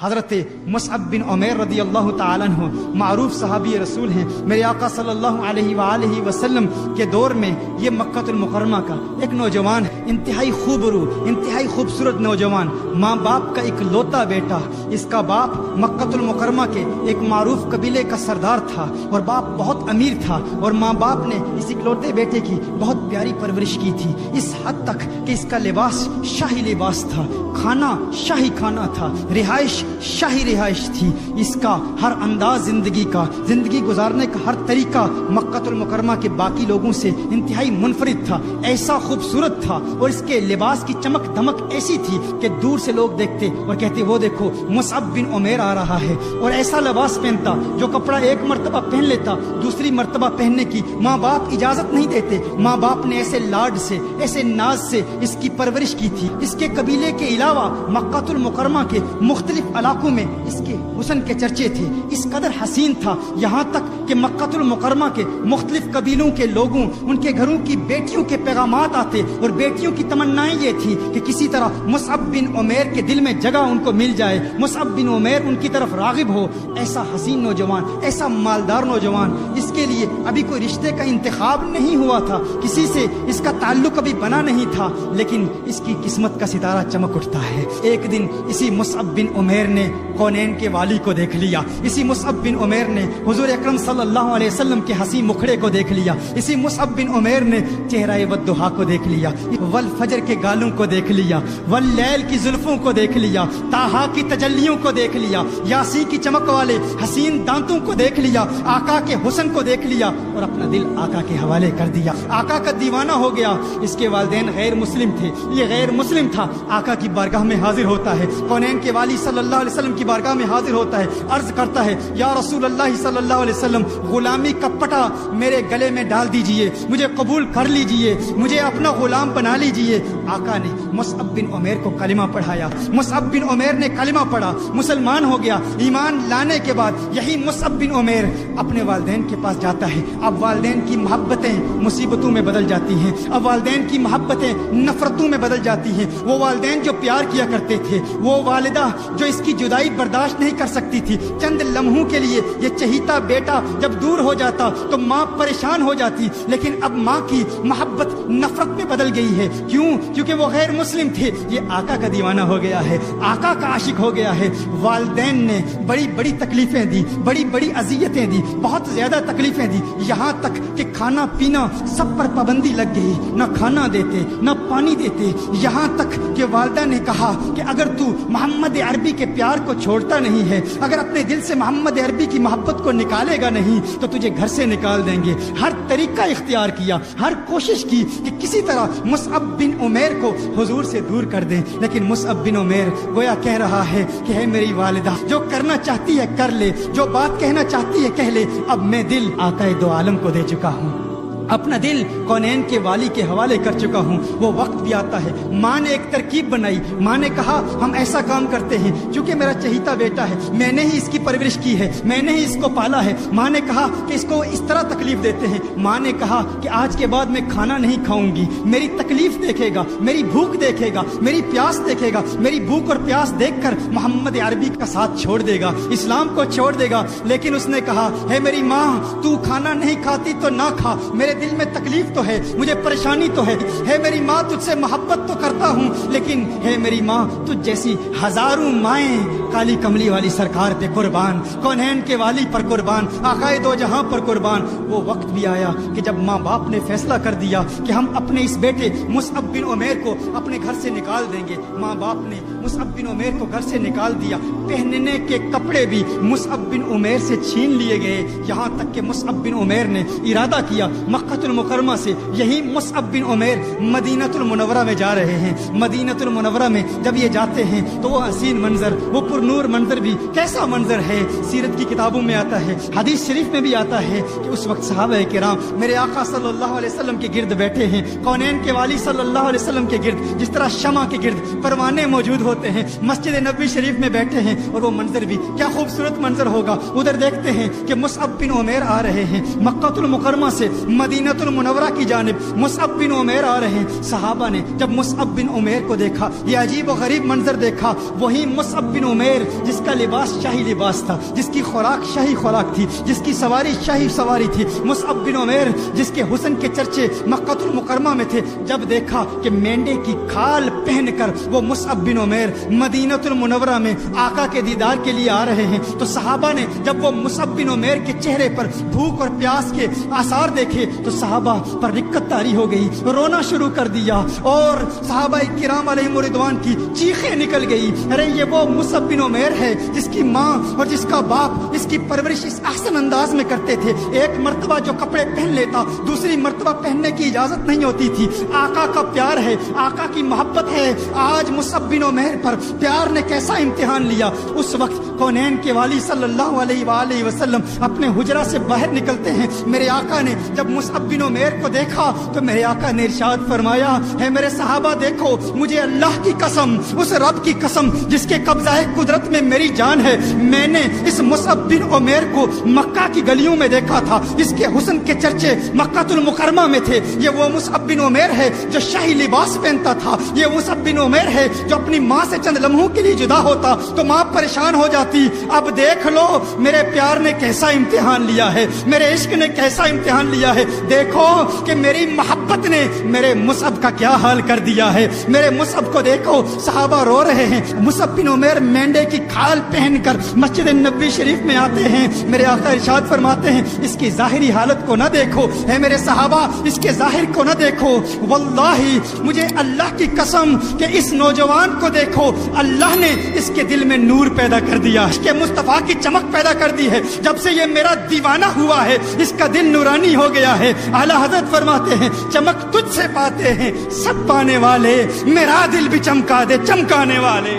حضرت مصعب بن عمیر رضی اللہ تعالیٰ عنہ معروف صحابی رسول ہیں۔ میرے آقا صلی اللہ علیہ وآلہ وسلم کے دور میں یہ مکہ المکرمہ کا ایک نوجوان ہے، انتہائی خوبرو، انتہائی خوبصورت نوجوان، ماں باپ کا ایک لوتا بیٹا۔ اس کا باپ مکہ المکرمہ کے ایک معروف قبیلے کا سردار تھا اور باپ بہت امیر تھا، اور ماں باپ نے اس اکلوتے بیٹے کی بہت پیاری پرورش کی تھی، اس حد تک کہ اس کا لباس شاہی لباس تھا، کھانا شاہی کھانا تھا، رہائش شاہی رہائش تھی۔ اس کا ہر انداز زندگی گزارنے کا ہر طریقہ مکہ المکرمہ کے باقی لوگوں سے انتہائی منفرد تھا، ایسا خوبصورت تھا، اور اس کے لباس کی چمک دمک ایسی تھی کہ دور سے لوگ دیکھتے اور کہتے وہ دیکھو مصعب بن عمیر آ رہا ہے، اور ایسا لباس پہنتا جو کپڑا ایک مرتبہ پہن لیتا دوسری مرتبہ پہننے کی ماں باپ اجازت نہیں دیتے۔ ماں باپ نے ایسے لاڈ سے، ایسے ناز سے اس کی پرورش کی تھی۔ اس کے قبیلے کے علاوہ مکہ المکرمہ کے مختلف علاقوں میں اس کے حسن کے چرچے تھے، اس قدر حسین تھا، یہاں تک کہ مکہ المکرمہ کے مختلف قبیلوں کے لوگوں، ان کے گھروں کی بیٹیوں کے پیغامات آتے، اور بیٹیوں کی تمنائیں یہ تھی کہ کسی طرح مصعب بن عمیر کے دل میں جگہ ان کو مل جائے، مصعب بن عمیر ان کی طرف راغب ہو۔ ایسا حسین نوجوان، ایسا مالدار نوجوان، اس کے لیے ابھی کوئی رشتے کا انتخاب نہیں ہوا تھا، کسی سے اس کا تعلق ابھی بنا نہیں تھا، لیکن اس کی قسمت کا ستارہ چمک اٹھتا ہے۔ ایک دن اسی مصعب بن عمیر نے کونین کے والی کو دیکھ لیا، اسی مصعب بن عمیر نے حضور اکرم صلی اللہ علیہ وسلم کے حسین مکھڑے کو دیکھ لیا، اسی مصعب بن عمیر نے چہرہ والضحیٰ کو دیکھ لیا، والفجر کے گالوں کو دیکھ لیا، واللیل کی زلفوں کو دیکھ لیا، طٰہٰ کی تجلیوں کو دیکھ لیا، یاسین کی چمک والے حسین دانتوں کو دیکھ لیا، آقا کے حسن کو دیکھ لیا، اور اپنا دل آقا کے حوالے کر دیا، آقا کا دیوانہ ہو گیا۔ اس کے والدین غیر مسلم تھے، یہ غیر مسلم تھا، آقا کی بارگاہ میں حاضر ہوتا ہے، کونین کے والی صلی اللہ علیہ وسلم کی بارگاہ میں حاضر ہوتا ہے، عرض کرتا ہے یا رسول اللہ صلی اللہ علیہ وسلم، غلامی کا پٹا میرے گلے میں ڈال دیجئے، مجھے قبول کر لیجئے، مجھے اپنا غلام بنا لیجئے۔ آقا نے مصعب بن عمیر کو کلمہ پڑھایا، مصعب بن عمیر نے کلمہ پڑھا، مسلمان ہو گیا۔ ایمان لانے کے بعد یہی مصعب بن عمیر اپنے والدین کے پاس جاتا ہے۔ اب والدین کی محبتیں مصیبتوں میں بدل جاتی ہیں، اب والدین کی محبتیں نفرتوں میں بدل جاتی ہیں۔ وہ والدین جو پیار کیا کرتے تھے، وہ والدہ جو اس کی جدائی برداشت نہیں کر سکتی تھی، چند لمحوں کے لیے یہ چہیتا بیٹا جب دور ہو جاتا تو ماں پریشان ہو جاتی، لیکن اب ماں کی محبت نفرت میں بدل گئی ہے۔ کیوں؟ کیونکہ وہ غیر مسلم تھے، یہ آقا کا دیوانہ ہو گیا ہے، آقا کا عاشق ہو گیا ہے۔ والدین نے بڑی بڑی تکلیفیں دی، بڑی بڑی اذیتیں دی، بہت زیادہ تکلیفیں دی، یہاں تک کہ کھانا پینا سب پر پابندی لگ گئی، نہ کھانا دیتے نہ پانی دیتے، یہاں تک کہ والدہ نے کہا کہ اگر تو محمد عربی کے پیار کو چھوڑتا نہیں ہے، اگر اپنے دل سے محمد عربی کی محبت کو نکالے گا نہیں تو تجھے گھر سے نکال دیں گے۔ ہر طریقہ اختیار کیا، ہر کوشش کی کہ کسی طرح مصعب بن عمیر کو حضور سے دور کر دیں، لیکن مصعب بن عمیر گویا کہہ رہا ہے کہ ہے میری والدہ، جو کرنا چاہتی ہے کر لے، جو بات کہنا چاہتی ہے کہہ لے، اب میں دل آقا دو عالم کو دے چکا ہوں، اپنا دل کونین کے والی کے حوالے کر چکا ہوں۔ وہ وقت بھی آتا ہے، ماں نے ایک ترکیب بنائی، ماں نے کہا ہم ایسا کام کرتے ہیں، چونکہ میرا چہیتا بیٹا ہے، میں نے ہی اس کی پرورش کی ہے، میں نے ہی اس کو پالا ہے۔ ماں نے کہا کہ اس کو اس طرح تکلیف دیتے ہیں، ماں نے کہا کہ آج کے بعد میں کھانا نہیں کھاؤں گی، میری تکلیف دیکھے گا، میری بھوک دیکھے گا، میری پیاس دیکھے گا، میری بھوک اور پیاس دیکھ کر محمد عربی کا ساتھ چھوڑ دے گا، اسلام کو چھوڑ دے گا۔ لیکن اس نے کہا ہے میری ماں، تو کھانا نہیں کھاتی تو نہ کھا، میرے دل میں تکلیف تو ہے، مجھے پریشانی تو ہے میری ماں، تجھ سے محبت تو کرتا ہوں، لیکن ہے میری ماں تجھ جیسی ہزاروں مائیں کالی کملی والی سرکار پہ قربان، کونین کے والی پر قربان، آقائے دو جہاں پر قربان۔ وہ وقت بھی آیا کہ جب ماں باپ نے فیصلہ کر دیا کہ ہم اپنے اس بیٹے مصعب بن عمیر کو اپنے گھر سے نکال دیں گے۔ ماں باپ نے مصعب بن عمیر کو گھر سے نکال دیا، پہننے کے کپڑے بھی مصعب بن عمیر سے چھین لیے گئے، یہاں تک کہ مصعب بن عمیر نے ارادہ کیا مکہ المکرمہ سے یہی مصعب بن عمیر مدینہ المنورہ میں جا رہے ہیں۔ مدینہ المنورہ میں جب یہ جاتے ہیں تو وہ حسین منظر، وہ پرنور منظر بھی کیسا منظر ہے، سیرت کی کتابوں میں آتا ہے، حدیث شریف میں بھی آتا ہے کہ اس وقت صحابہ کرام میرے آقا صلی اللہ علیہ وسلم کے گرد بیٹھے ہیں، کونین کے والی صلی اللہ علیہ وسلم کے گرد، جس طرح شمع کے گرد پروانے موجود ہوتے ہوتے ہیں, مسجد نبوی شریف میں بیٹھے ہیں, اور وہ منظر بھی کیا خوبصورت منظر ہوگا. ادھر دیکھتے ہیں کہ مصعب بن عمیر آ رہے ہیں مکہ المکرمہ سے مدینہ المنورہ کی جانب. مصعب بن عمیر آ رہے ہیں. صحابہ نے جب مصعب بن عمیر کو دیکھا, یہ عجیب و غریب منظر دیکھا. وہی مصعب بن عمیر جس کا لباس شاہی لباس تھا, جس کی خوراک شاہی خوراک تھی, جس کی سواری شاہی سواری تھی. مصعب بن عمیر جس کے حسن کے چرچے مکہ المکرمہ میں تھے, جب دیکھا کہ مینڈے کی کھال پہن کر وہ مصعب بن عمیر مدینہ المنورہ میں آقا کے دیدار کے لیے آ رہے ہیں, تو صحابہ نے جب وہ مصعب بن عمیر کے چہرے پر بھوک اور پیاس کے آثار دیکھے تو صحابہ پر رکت طاری ہو گئی, رونا شروع کر دیا, اور صحابہ کرام علیہم رضوان کی چیخیں نکل گئی. ارے یہ وہ مصعب بن عمیر ہے جس کی ماں اور جس کا باپ اس کی پرورش اس احسن انداز میں کرتے تھے. ایک مرتبہ جو کپڑے پہن لیتا دوسری مرتبہ پہننے کی اجازت نہیں ہوتی تھی. آقا کا پیار ہے, آقا کی محبت ہے. آج مصعب بن عمیر پر پیار نے کیسا امتحان لیا. اس وقت کونین کے والی صلی اللہ علیہ وآلہ وسلم اپنے حجرہ سے باہر نکلتے ہیں. میرے آقا نے جب مصعب بن عمیر کو دیکھا تو میرے آقا نے ارشاد فرمایا, ہے میرے صحابہ دیکھو, مجھے اللہ کی قسم, اس رب کی قسم جس کے قبضہ قدرت میں میری جان ہے, میں نے اس مصعب بن عمیر کو مکہ کی گلیوں میں دیکھا تھا. اس کے حسن کے چرچے مکہ المکرمہ میں تھے. یہ وہ مصعب بن عمیر ہے جو شاہی لباس پہنتا تھا. یہ مصعب بن عمیر ہے جو اپنی ماں سے چند لمحوں کے لیے جدا ہوتا تو ماں پریشان ہو جاتی. اب دیکھ لو میرے پیار نے کیسا امتحان لیا ہے, میرے عشق نے کیسا امتحان لیا ہے. دیکھو کہ میری محبت نے میرے مصعب کا کیا حال کر دیا ہے. میرے مصعب کو دیکھو, صحابہ رو رہے ہیں. مصعب بن عمیر مینڈے کی کھال پہن کر مسجد نبوی شریف میں آتے ہیں. میرے آقا ارشاد فرماتے ہیں, اس کی ظاہری حالت کو نہ دیکھو, ہے میرے صحابہ اس کے ظاہر کو نہ دیکھو. واللہ مجھے اللہ کی قسم کہ اس نوجوان کو دیکھو, اللہ نے اس کے دل میں نور پیدا کر دیا, اس کے مصطفیٰ کی چمک پیدا کر دی ہے. جب سے یہ میرا دیوانہ ہوا ہے اس کا دل نورانی ہو گیا ہے. اعلیٰ حضرت فرماتے ہیں, چمک تجھ سے پاتے ہیں سب پانے والے, میرا دل بھی چمکا دے چمکانے والے.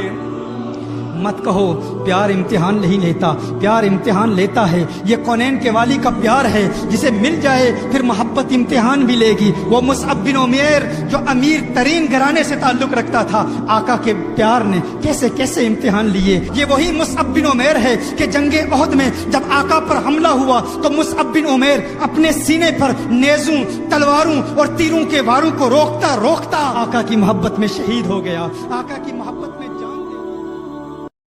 مت کہو پیار امتحان نہیں لیتا, پیار امتحان لیتا ہے. یہ کونین کے والی کا پیار ہے, جسے مل جائے پھر محبت امتحان بھی لے گی. وہ مصعب بن عمیر جو امیر ترین گھرانے سے تعلق رکھتا تھا, آقا کے پیار نے کیسے کیسے امتحان لیے. یہ وہی مصعب بن عمیر ہے کہ جنگ احد میں جب آقا پر حملہ ہوا تو مصعب بن عمیر اپنے سینے پر نیزوں, تلواروں اور تیروں کے واروں کو روکتا روکتا آقا کی محبت میں شہید ہو گیا. آقا